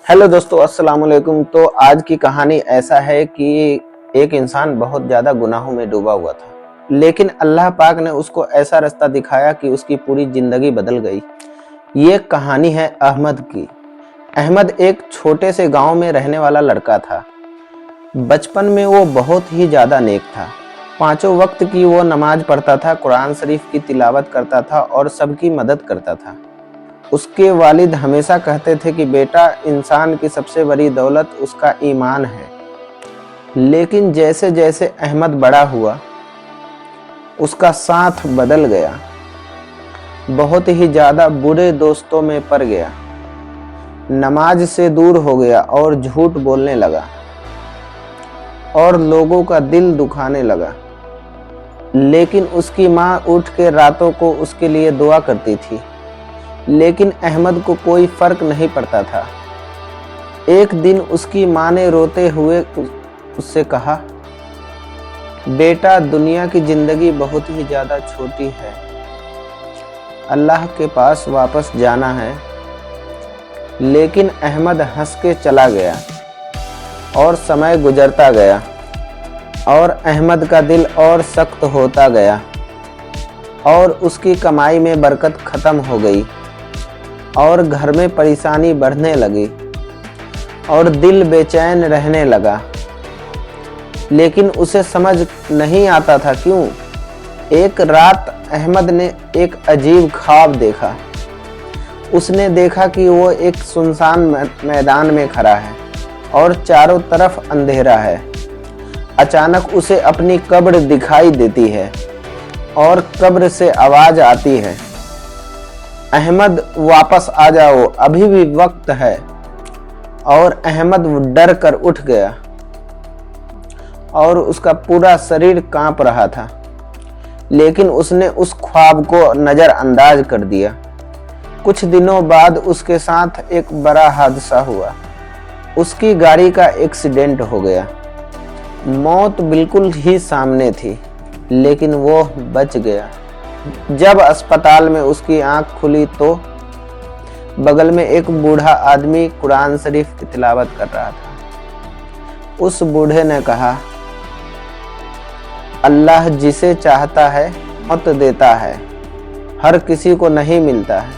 Hello दोस्तों, अस्सलाम वालेकुम। तो आज की कहानी ऐसा है कि एक इंसान बहुत ज़्यादा गुनाहों में डूबा हुआ था, लेकिन अल्लाह पाक ने उसको ऐसा रास्ता दिखाया कि उसकी पूरी ज़िंदगी बदल गई। ये कहानी है अहमद की। अहमद एक छोटे से गांव में रहने वाला लड़का था। बचपन में वो बहुत ही ज़्यादा नेक था। पांचों वक्त की वो नमाज पढ़ता था, कुरान शरीफ की तिलावत करता था और सबकी मदद करता था। उसके वालिद हमेशा कहते थे कि बेटा, इंसान की सबसे बड़ी दौलत उसका ईमान है। लेकिन जैसे जैसे अहमद बड़ा हुआ, उसका साथ बदल गया। बहुत ही ज़्यादा बुरे दोस्तों में पड़ गया, नमाज से दूर हो गया और झूठ बोलने लगा और लोगों का दिल दुखाने लगा। लेकिन उसकी माँ उठ के रातों को उसके लिए दुआ करती थी, लेकिन अहमद को कोई फर्क नहीं पड़ता था। एक दिन उसकी माँ ने रोते हुए उससे कहा, बेटा, दुनिया की जिंदगी बहुत ही ज़्यादा छोटी है, अल्लाह के पास वापस जाना है। लेकिन अहमद हंस के चला गया और समय गुजरता गया और अहमद का दिल और सख्त होता गया और उसकी कमाई में बरकत ख़त्म हो गई और घर में परेशानी बढ़ने लगी और दिल बेचैन रहने लगा। लेकिन उसे समझ नहीं आता था क्यों। एक रात अहमद ने एक अजीब ख्वाब देखा। उसने देखा कि वो एक सुनसान मैदान में खड़ा है और चारों तरफ अंधेरा है। अचानक उसे अपनी कब्र दिखाई देती है और कब्र से आवाज़ आती है, अहमद वापस आ जाओ, अभी भी वक्त है। और अहमद डर कर उठ गया और उसका पूरा शरीर कांप रहा था। लेकिन उसने उस ख्वाब को नज़रअंदाज कर दिया। कुछ दिनों बाद उसके साथ एक बड़ा हादसा हुआ। उसकी गाड़ी का एक्सीडेंट हो गया। मौत बिल्कुल ही सामने थी, लेकिन वो बच गया। जब अस्पताल में उसकी आंख खुली तो बगल में एक बूढ़ा आदमी कुरान शरीफ की तिलावत कर रहा था। उस बूढ़े ने कहा, अल्लाह जिसे चाहता है मौत देता है, हर किसी को नहीं मिलता है।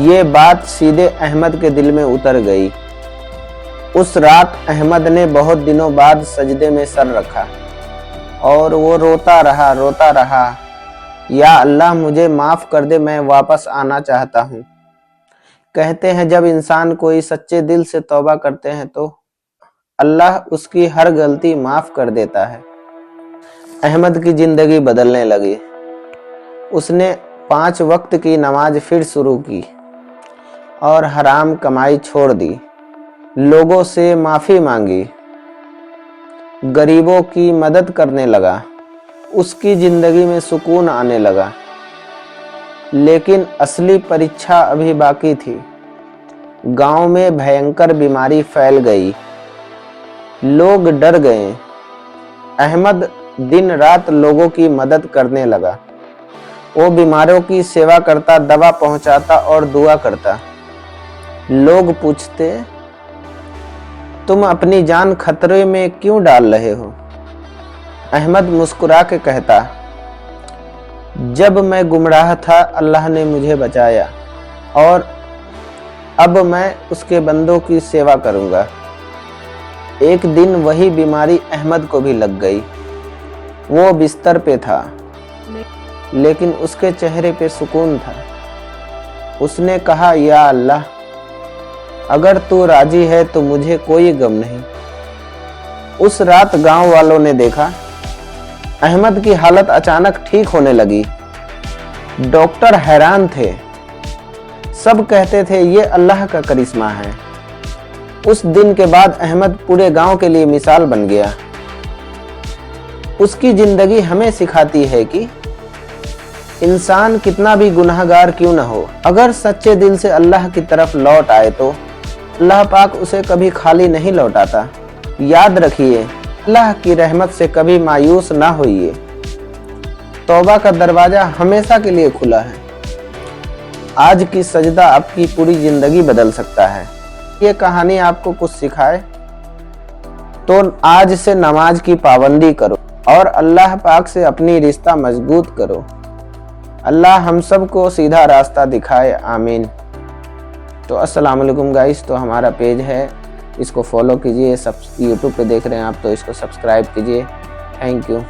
ये बात सीधे अहमद के दिल में उतर गई। उस रात अहमद ने बहुत दिनों बाद सजदे में सर रखा और वो रोता रहा, या अल्लाह, मुझे माफ़ कर दे, मैं वापस आना चाहता हूँ। कहते हैं जब इंसान कोई सच्चे दिल से तौबा करते हैं तो अल्लाह उसकी हर गलती माफ़ कर देता है। अहमद की ज़िंदगी बदलने लगी। उसने 5 वक्त की नमाज फिर शुरू की और हराम कमाई छोड़ दी। लोगों से माफ़ी मांगी, गरीबों की मदद करने लगा। उसकी जिंदगी में सुकून आने लगा। लेकिन असली परीक्षा अभी बाकी थी। गांव में भयंकर बीमारी फैल गई। लोग डर गए। अहमद दिन रात लोगों की मदद करने लगा। वो बीमारों की सेवा करता, दवा पहुंचाता और दुआ करता। लोग पूछते, तुम अपनी जान खतरे में क्यों डाल रहे हो? अहमद मुस्कुरा के कहता, जब मैं गुमराह था अल्लाह ने मुझे बचाया और अब मैं उसके बंदों की सेवा करूंगा। एक दिन वही बीमारी अहमद को भी लग गई। वो बिस्तर पे था, लेकिन उसके चेहरे पे सुकून था। उसने कहा, या अल्लाह, अगर तू राजी है तो मुझे कोई गम नहीं। उस रात गांव वालों ने देखा, अहमद की हालत अचानक ठीक होने लगी। डॉक्टर हैरान थे। सब कहते थे ये अल्लाह का करिश्मा है। उस दिन के बाद अहमद पूरे गांव के लिए मिसाल बन गया। उसकी जिंदगी हमें सिखाती है कि इंसान कितना भी गुनाहगार क्यों न हो, अगर सच्चे दिल से अल्लाह की तरफ लौट आए तो अल्लाह पाक उसे कभी खाली नहीं लौटाता। याद रखिए, अल्लाह की रहमत से कभी मायूस ना होइए। तौबा का दरवाजा हमेशा के लिए खुला है। आज की सजदा आपकी पूरी जिंदगी बदल सकता है। ये कहानी आपको कुछ सिखाए तो आज से नमाज की पाबंदी करो और अल्लाह पाक से अपनी रिश्ता मजबूत करो। अल्लाह हम सब को सीधा रास्ता दिखाए, आमीन। तो अस्सलाम वालेकुम गाइस, तो हमारा पेज है, इसको फॉलो कीजिए। सब यूट्यूब पे देख रहे हैं आप तो इसको सब्सक्राइब कीजिए। Thank you.